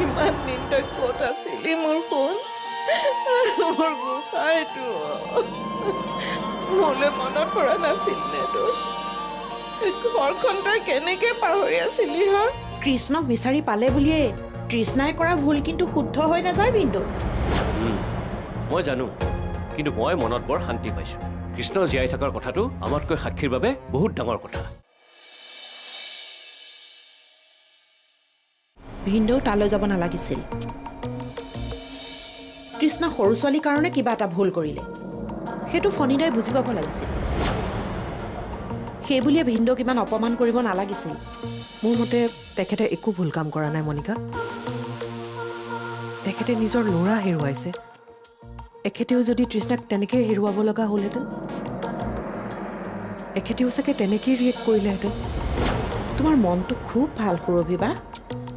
ইমান দিন তই ক'ত আছিলি মোৰ সোণ মোৰ গোসাঁইটো মোলৈ মনত পৰা নাছিল নে তোৰ ঘৰখন তই কেনেকে পাহৰি আছিলি হা কৃষ্ণক বিচাৰি পালে বুলিয়ে তৃষ্ণাই কৰা ভুল কিন্তু শুদ্ধ হৈ নাযায় বিন্দু মই জানো কিন্তু মই মনত বৰ শান্তি পাইছো কৃষ্ণ জীয়াই থকাৰ কথাটো আমাতকৈ সাক্ষীৰ বাবে বহুত ডাঙৰ কথা ভিন্দৌ তালৈ যাব নালাগিছিল কৃষ্ণ সৰু ছোৱালীৰ কাৰণে কিবা এটা ভুল কৰিলে সেইটো ফণিদাই বুজি পাব লাগিছিল সেই বুলিয়ে ভিন্দৌক ইমান অপমান কৰিব নালাগিছিল মোৰ মতে তেখেতে একো ভুল কাম কৰা নাই মনিকা তেখেতে নিজৰ ল'ৰা হেৰুৱাইছে এখেতেও যদি তৃষ্ণাক তেনেকৈ হেৰুৱাব লগা হ'লহেঁতেন এখেতেও চাগে তেনেকেই ৰিয়েক্ট কৰিলেহেঁতেন তোমাৰ মনটো খুব ভাল সুৰভিবা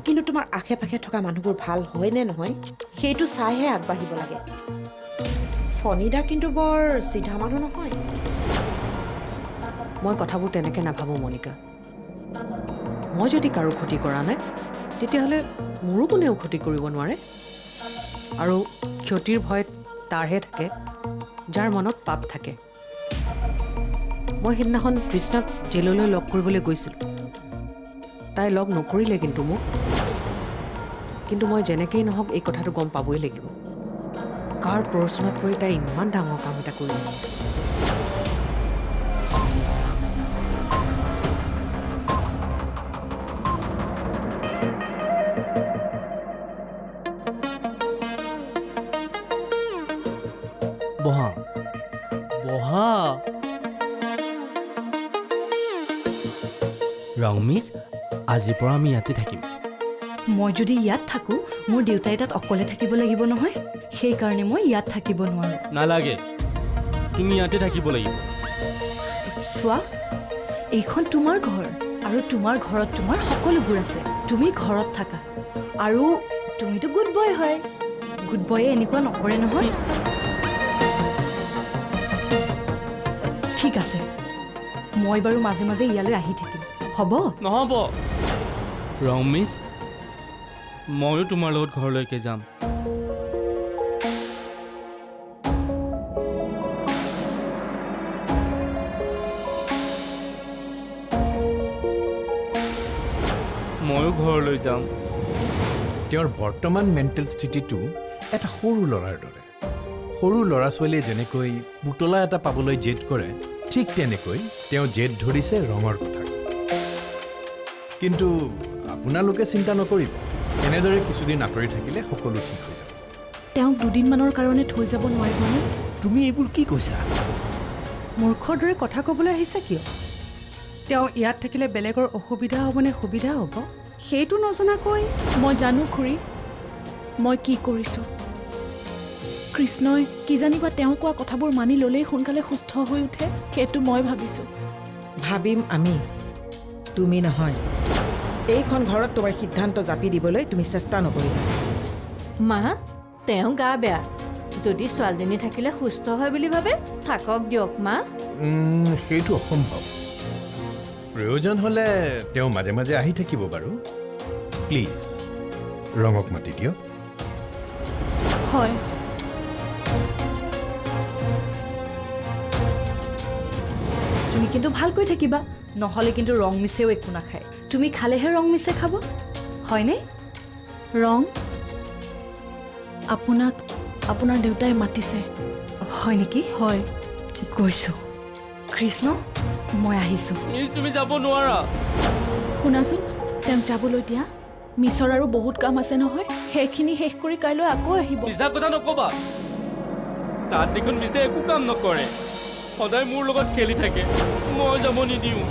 কিন্তু তোমাৰ আশে পাশে থকা মানুহবোৰ ভাল হয় নে নহয় সেইটো চাইহে আগবাঢ়িব লাগে ফণিদা কিন্তু বৰ চিধা মানুহ নহয় মই কথাবোৰ তেনেকৈ নাভাবোঁ মনিকা মই যদি কাৰো ক্ষতি কৰা নাই তেতিয়াহ'লে মোৰো কোনেও ক্ষতি কৰিব নোৱাৰে আৰু ক্ষতিৰ ভয়ত তাৰহে থাকে যাৰ মনত পাপ থাকে মই সেইদিনাখন তৃষ্ণাক জেললৈ লগ কৰিবলৈ গৈছিলোঁ তাই লগ নকৰিলে কিন্তু মই যেনেকেই নহওক এই কথাটো গম পাবই লাগিব কাৰ প্ৰৰোচনাত পৰি তাই ইমান ডাঙৰ কাম এটা কৰিলে বহা বহা ৰংমিছ আজিৰ পৰা আমি ইয়াতে থাকিম মই যদি ইয়াত থাকোঁ মোৰ দেউতাই তাত অকলে থাকিব লাগিব নহয় সেইকাৰণে মই ইয়াত থাকিব নোৱাৰোঁ নালাগে তুমি ইয়াতে থাকিব লাগিব চোৱা এইখন তোমাৰ ঘৰ আৰু তোমাৰ ঘৰত তোমাৰ সকলোবোৰ আছে তুমি ঘৰত থাকা আৰু তুমিতো গুড বয় হয় গুড বয়ে এনেকুৱা নকৰে নহয় ঠিক আছে মই বাৰু মাজে মাজে ইয়ালৈ আহি থাকিম হ'ব নহ'ব ৰংমিছ ময়ো তোমাৰ লগত ঘৰলৈকে যাম ময়ো ঘৰলৈ যাম তেওঁৰ বৰ্তমান মেণ্টেল স্থিতিটো এটা সৰু ল'ৰাৰ দৰে সৰু ল'ৰা ছোৱালীয়ে যেনেকৈ পুতলা এটা পাবলৈ জেদ কৰে ঠিক তেনেকৈ তেওঁ জেদ ধৰিছে ৰঙৰ কথা কিন্তু আপোনালোকে চিন্তা নকৰিব এনেদৰে কিছুদিন আঁতৰি থাকিলে সকলো ঠিক হৈ যাব তেওঁক দুদিনমানৰ কাৰণে থৈ যাব নোৱাৰিবনে তুমি এইবোৰ কি কৈছা মূৰ্খৰ দৰে কথা ক'বলৈ আহিছে কিয় তেওঁ ইয়াত থাকিলে বেলেগৰ অসুবিধা হ'বনে সুবিধা হ'ব সেইটো নজনাকৈ মই জানো খুৰী মই কি কৰিছোঁ কৃষ্ণই কি জানিবা তেওঁ কোৱা কথাবোৰ মানি ল'লেই সোনকালে সুস্থ হৈ উঠে সেইটো মই ভাবিছোঁ ভাবিম আমি তুমি নহয় এইখন ঘৰত তোমাৰ সিদ্ধান্ত জাপি দিবলৈ তুমি চেষ্টা নকৰিবা মা তেওঁ গা বেয়া যদি ছোৱালীজনী থাকিলে সুস্থ হয় বুলি ভাবে থাকক দিয়ক মা সেইটো অসম্ভৱ প্ৰয়োজন হ'লে তেওঁ মাজে মাজে আহি থাকিব বাৰু প্লিজ ৰঙক মাতি দিয়ক হয় তুমি কিন্তু ভালকৈ থাকিবা নহ'লে কিন্তু ৰং মিছেও একো নাখায় তুমি খালেহে ৰং মিছে খাব হয়নে ৰং আপোনাক আপোনাৰ দেউতাই মাতিছে হয় নেকি হয় গৈছোঁ কৃষ্ণ মই আহিছোঁ তুমি যাব নোৱাৰা শুনাচোন তেওঁক যাবলৈ দিয়া মিছৰ আৰু বহুত কাম আছে নহয় সেইখিনি শেষ কৰি কাইলৈ আকৌ আহিব মিছা কথা নকবা তাত দেখোন মিছে একো কাম নকৰে সদায় মোৰ লগত খেলি থাকে মই যাব নিদিওঁ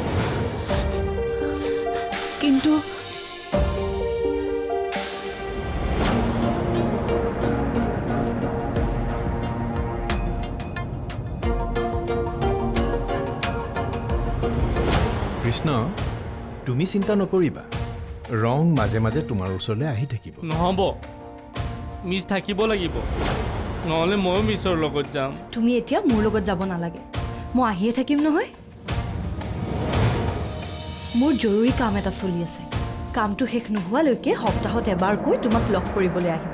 কিন্তু কৃষ্ণ তুমি চিন্তা নকৰিবা ৰং মাজে মাজে তোমাৰ ওচৰলৈ আহি থাকিব নহ'ব মিছ থাকিব লাগিব নহ'লে ময়ো মিছৰ লগত যাম তুমি এতিয়া মোৰ লগত যাব নালাগে মই আহিয়ে থাকিম নহয় মোৰ জৰুৰী কাম এটা চলি আছে কামটো শেষ নোহোৱালৈকে সপ্তাহত এবাৰকৈ তোমাক লগ কৰিবলৈ আহিম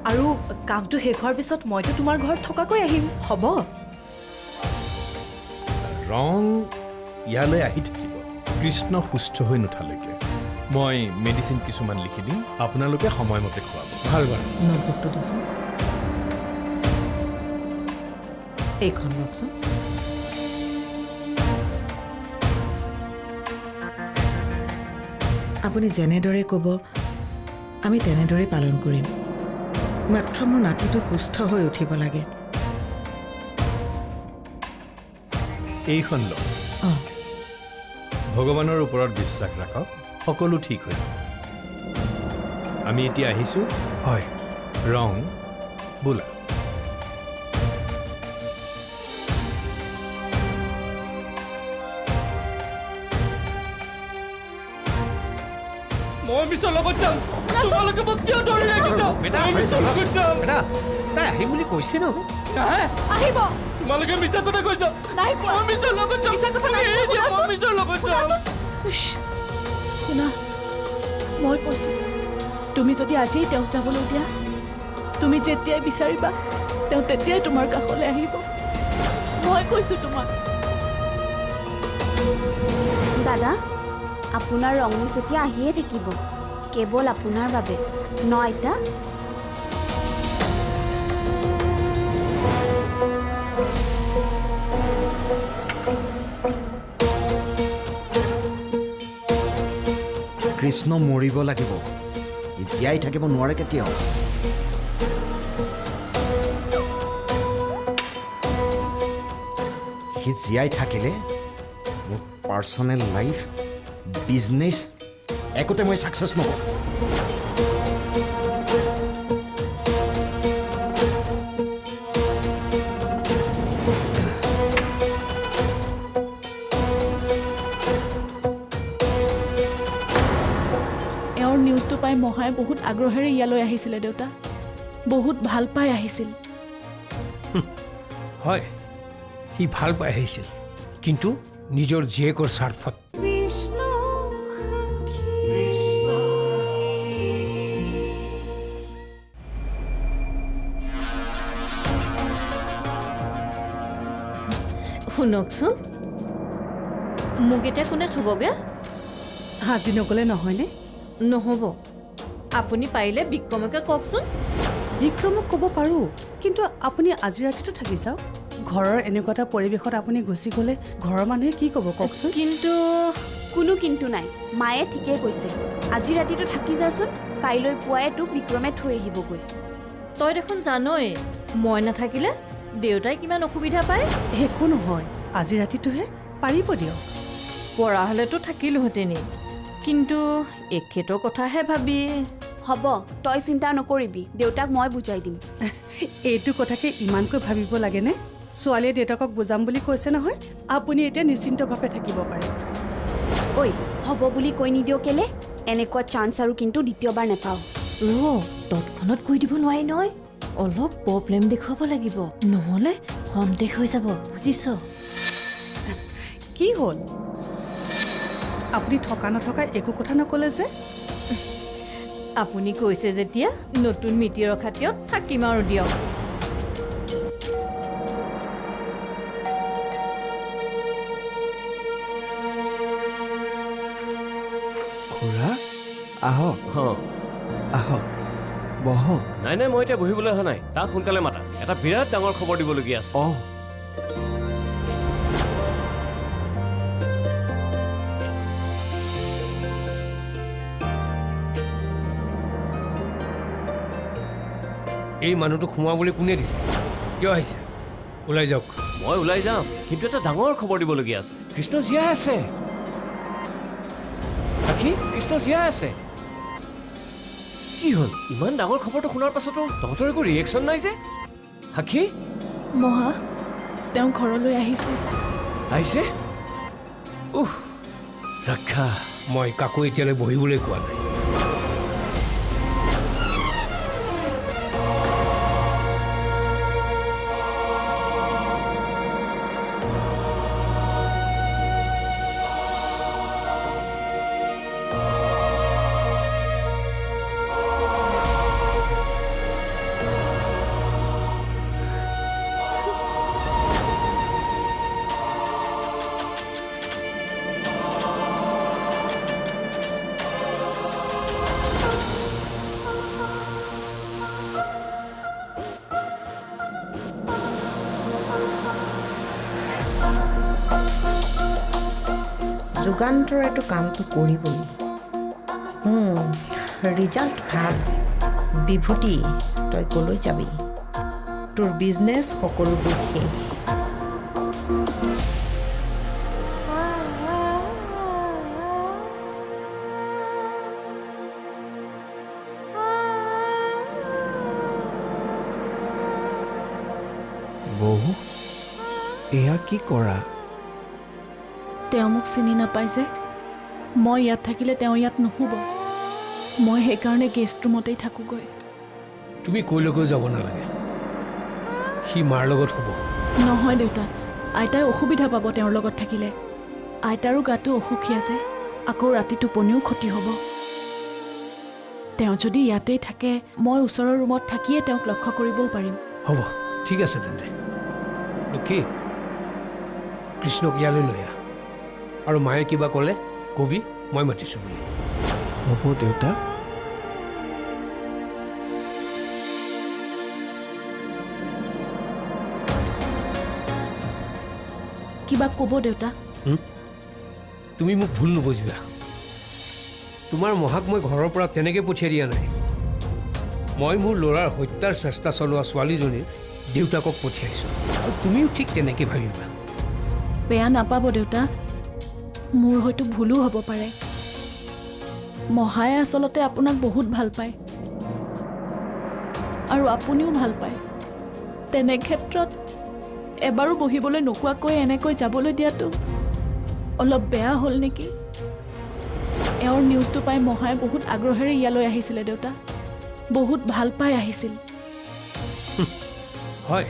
আৰু কামটো শেষ হোৱাৰ পিছত মইতো তোমাৰ ঘৰত থকাকৈ আহিম হ'ব ৰং ইয়ালৈ আহি থাকিব কৃষ্ণ সুস্থ হৈ নুঠালৈকে মই মেডিচিন কিছুমান লিখি দিম আপোনালোকে সময়মতে খুৱাব ভাল বাৰু নোটবুকটো দিয়কচোন এইখন লওকচোন আপুনি যেনেদৰে ক'ব আমি তেনেদৰে পালন কৰিম মাত্ৰ মোৰ নাতিটো সুস্থ হৈ উঠিব লাগে এইখন লওক অঁ ভগৱানৰ ওপৰত বিশ্বাস ৰাখক সকলো ঠিক হৈ যাব আমি এতিয়া আহিছোঁ হয় ৰং বোলা মই মিছৰ লগত যাম তোমালোকে মোক কিয় ধৰি ৰাখিছা মই মিছৰ লগত যাম তাই আহিম বুলি কৈছে ন আহিব তোমালোকে মিছা কথা কৈছা নাই কোৱা মই মিছৰ লগত যাম মিছা কথা নাই এই দিয়া, মই মিছৰ লগত যাম শুনা মই কৈছোঁ তুমি যদি আজিয়েই তেওঁক যাবলৈ দিয়া তুমি যেতিয়াই বিচাৰিবা তেওঁ তেতিয়াই তোমাৰ কাষলৈ আহিব মই কৈছোঁ তোমাক দাদা আপোনাৰ ৰংমিছ এতিয়া আহিয়ে থাকিব কেৱল আপোনাৰ বাবে ন আইতা কৃষ্ণ মৰিব লাগিব ই জীয়াই থাকিব নোৱাৰে কেতিয়াও সি জীয়াই থাকিলে মোৰ পাৰ্চনেল লাইফ বিজনেছ একোতে মই ছাকচেছ নহ'ব এওঁৰ নিউজটো পাই মহাই বহুত আগ্ৰহেৰে ইয়ালৈ আহিছিলে দেউতা বহুত ভাল পাই আহিছিল হয় সি ভাল পাই আহিছিল কিন্তু নিজৰ জীয়েকৰ স্বাৰ্থত শুনকচোন মোক এতিয়া কোনে থ'বগৈ আজি নগ'লে নহয়নে নহ'ব আপুনি পাৰিলে বিক্ৰমকে কওকচোন বিক্ৰমক ক'ব পাৰোঁ কিন্তু আপুনি আজি ৰাতিটো থাকি যাওক ঘৰৰ এনেকুৱা এটা পৰিৱেশত আপুনি গুচি গ'লে ঘৰৰ মানুহে কি ক'ব কওকচোন কিন্তু কোনো কিন্তু নাই মায়ে ঠিকেই কৈছে আজি ৰাতিটো থাকি যাচোন কাইলৈ পুৱাই তোক বিক্ৰমে থৈ আহিবগৈ তই দেখোন জানই মই নাথাকিলে দেউতাই কিমান অসুবিধা পায় একো নহয় আজি ৰাতিটোহে পাৰিব দিয়ক পৰা হ'লেতো থাকিলোহেঁতেনেই কিন্তু এখেতৰ কথাহে ভাবি হ'ব তই চিন্তা নকৰিবি দেউতাক মই বুজাই দিম এইটো কথাকে ইমানকৈ ভাবিব লাগেনে ছোৱালীয়ে দেউতাকক বুজাম বুলি কৈছে নহয় আপুনি এতিয়া নিশ্চিন্তভাৱে থাকিব পাৰে ঐ হ'ব বুলি কৈ নিদিয় কেলে এনেকুৱা চান্স আৰু কিন্তু দ্বিতীয়বাৰ নাপাওঁ তৎক্ষণত কৈ দিব নোৱাৰি নহয় অলপ প্ৰব্লেম দেখুৱাব লাগিব নহ'লে সন্দেহ হৈ যাব বুজিছ কি হ'ল আপুনি থকা নথকা একো কথা নক'লে যে আপুনি কৈছে যেতিয়া নতুন মিতি ৰখাটিয়ত থাকিম আৰু দিয়ক খুৰা আহক আহক বহক নাই নাই মই এতিয়া বহিবলৈ অহা নাই তাক সোনকালে মাতা এটা বিৰাট ডাঙৰ খবৰ দিবলগীয়া আছে অঁ এই মানুহটোক সোমাবলৈ কোনে দিছে কিয় আহিছে ওলাই যাওক মই ওলাই যাম কিন্তু এটা ডাঙৰ খবৰ দিবলগীয়া আছে কৃষ্ণ জীয়াই আছে সাক্ষী কৃষ্ণ জীয়াই আছে কি হ'ল ইমান ডাঙৰ খবৰটো শুনাৰ পাছতো তহঁতৰ একো ৰিয়েকশ্যন নাই যে সাক্ষী মহা তেওঁ ঘৰলৈ আহিছে আহিছে ৰক্ষা মই কাকো এতিয়ালৈ বহিবলৈ কোৱা নাই যুগান্তৰেতো কামটো কৰিবই ৰিজাল্ট ভাল বিভূতি তই কলৈ যাবি তোৰ বিজনেছ সকলোবোৰ শেষ বহু এয়া কি কৰা তেওঁ মোক চিনি নাপায় যে মই ইয়াত থাকিলে তেওঁ ইয়াত নুশুব মই সেইকাৰণে গেষ্ট ৰুমতেই থাকোঁগৈ তুমি কলৈকো যাব নালাগে সি মাৰ লগত হ'ব নহয় দেউতা আইতাই অসুবিধা পাব তেওঁৰ লগত থাকিলে আইতাৰো গাটো অসুখী আছে আকৌ ৰাতি টোপনিও ক্ষতি হ'ব তেওঁ যদি ইয়াতেই থাকে মই ওচৰৰ ৰুমত থাকিয়ে তেওঁক লক্ষ্য কৰিবও পাৰিম হ'ব ঠিক আছে তেন্তে লক্ষী কৃষ্ণক ইয়ালৈ লৈ আহ আৰু মায়ে কিবা ক'লে কবি মই মাতিছোঁ বুলি হ'ব দেউতা কিবা ক'ব দেউতা তুমি মোক ভুল নুবুজিবা তোমাৰ মহাক মই ঘৰৰ পৰা তেনেকৈ পঠিয়াই দিয়া নাই মই মোৰ ল'ৰাৰ হত্যাৰ চেষ্টা চলোৱা ছোৱালীজনীৰ দেউতাকক পঠিয়াইছোঁ আৰু তুমিও ঠিক তেনেকৈ ভাবিবা বেয়া নাপাব দেউতা মোৰ হয়তো ভুলো হ'ব পাৰে মহায়ে আচলতে আপোনাক বহুত ভাল পায় আৰু আপুনিও ভাল পায় তেনে ক্ষেত্ৰত এবাৰো বহিবলৈ নোকোৱাকৈ এনেকৈ যাবলৈ দিয়াটো অলপ বেয়া হ'ল নেকি এওঁৰ নিউজটো পাই মহায়ে বহুত আগ্ৰহেৰে ইয়ালৈ আহিছিলে দেউতা বহুত ভাল পাই আহিছিল হয়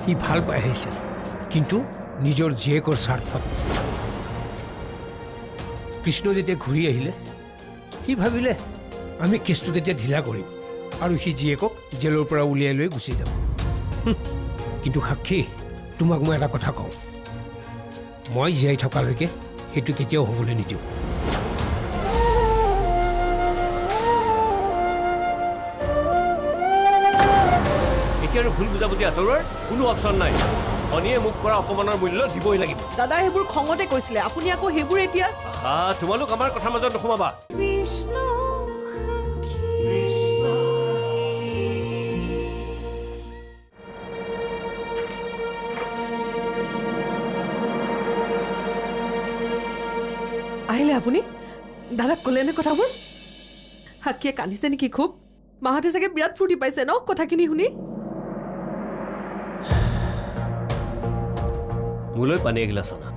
সি ভাল পাই আহিছিল কিন্তু নিজৰ জীয়েকৰ স্বাৰ্থত কৃষ্ণ যেতিয়া ঘূৰি আহিলে সি ভাবিলে আমি কেছটো তেতিয়া ঢিলা কৰিম আৰু সি জীয়েকক জেলৰ পৰা উলিয়াই লৈ গুচি যাব কিন্তু সাক্ষী তোমাক মই এটা কথা কওঁ মই জীয়াই থকালৈকে সেইটো কেতিয়াও হ'বলৈ নিদিওঁ এতিয়া আৰু ভুল বুজাবুজি আঁতৰোৱাৰ কোনো অপশ্যন নাই ধনীয়ে মোক কৰা অপমানৰ মূল্য দিবই লাগিব দাদা সেইবোৰ খঙতে কৈছিলে আপুনি আকৌ সেইবোৰ এতিয়া তোমালোক আমাৰ কথাৰ মাজত নোসোমাবা আহিলে আপুনি দাদাক ক'লেনে কথাবোৰ সাক্ষীয়ে কান্দিছে নেকি খুব মাহঁতে চাগে বিৰাট ফূৰ্তি পাইছে ন কথাখিনি শুনি মোলৈ পানী এগিলাচ আনা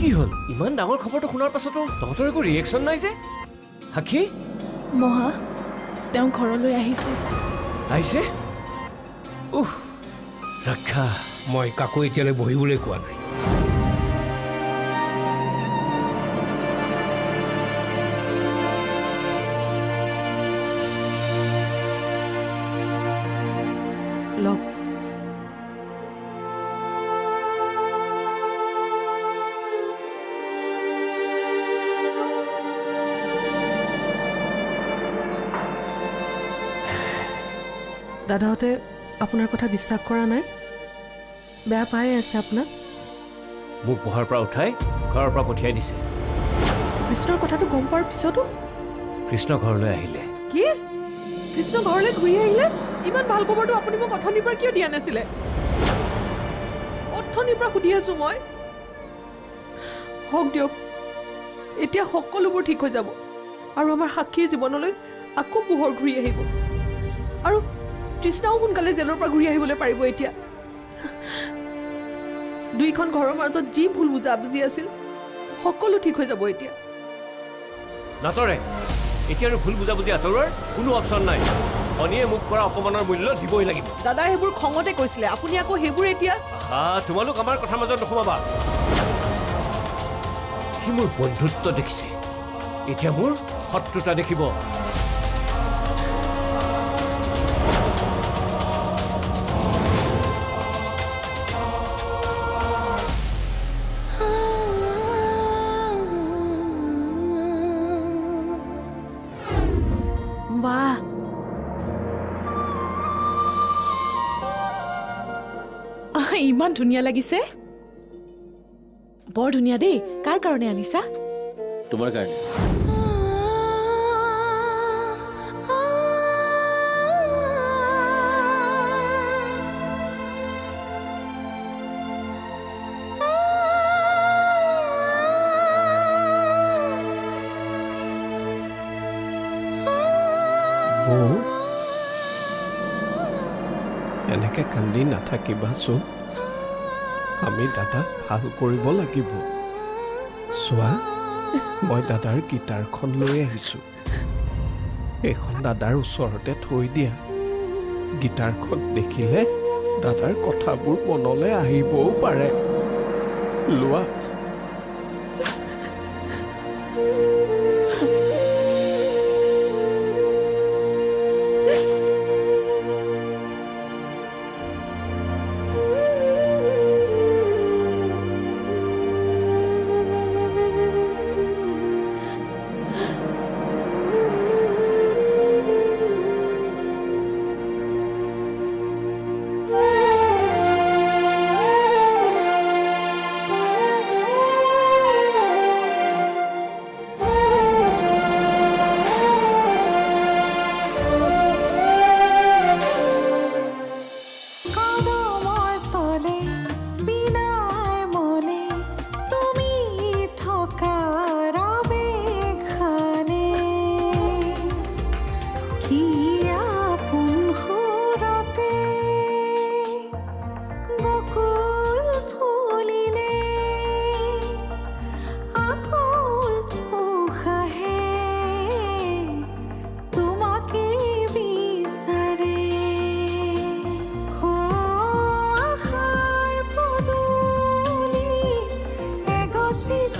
কি হ'ল ইমান ডাঙৰ খবৰটো শুনাৰ পাছতো তহঁতৰ একো ৰিয়েকশ্যন নাই যে সাক্ষী মহা তেওঁ ঘৰলৈ আহিছে আহিছে ৰক্ষা মই কাকো এতিয়ালৈ বহিবলৈ কোৱা নাই লগ দাদাহঁতে আপোনাৰ কথা বিশ্বাস কৰা নাই বেয়া পাই আছে আপোনাক মোক পঢ়াৰ পৰা উঠাই ঘৰৰ পৰা পঠিয়াই দিছে কৃষ্ণৰ কথাটো গম পোৱাৰ পিছতো কৃষ্ণ ঘৰলৈ আহিলে কি কৃষ্ণ ঘৰলৈ ঘূৰি আহিলে ইমান ভাল খবৰটো আপুনি মোক অথনিৰ পৰা কিয় দিয়া নাছিলে অথনিৰ পৰা সুধি আছো মই হওক দিয়ক এতিয়া সকলোবোৰ ঠিক হৈ যাব আৰু আমাৰ সাক্ষীৰ জীৱনলৈ আকৌ পোহৰ ঘূৰি আহিব আৰু কৃষ্ণও সোনকালে জেলৰ পৰা ঘূৰি আহিবলৈ পাৰিব এতিয়া দুইখন ঘৰৰ মাজত যি ভুল বুজাবুজি আছিল সকলো ঠিক হৈ যাব এতিয়া নাটৰে এতিয়া আৰু ভুল বুজাবুজি আঁতৰোৱাৰ কোনো অপশ্যন নাই ধনীয়ে মোক কৰা অপমানৰ মূল্য দিবই লাগিব দাদা সেইবোৰ খঙতে কৈছিলে আপুনি আকৌ সেইবোৰ এতিয়া তোমালোক আমাৰ কথাৰ মাজত নোসোমাবা সি মোৰ বন্ধুত্ব দেখিছে এতিয়া মোৰ শত্ৰুতা দেখিব। বাহ, ইমান ধুনীয়া লাগিছে। বৰ ধুনীয়া দেই। কাৰ কাৰণে আনিছা? তোমাৰ কাৰণে। বৌ, এনেকে কান্দি নাথাকিবাচোন। আমি দাদাক ভাল কৰিব লাগিব। চোৱা, মই দাদাৰ গীটাৰখন লৈ আহিছোঁ। এইখন দাদাৰ ওচৰতে থৈ দিয়া। গীটাৰখন দেখিলে দাদাৰ কথাবোৰ মনলৈ আহিবও পাৰে। লোৱা। She's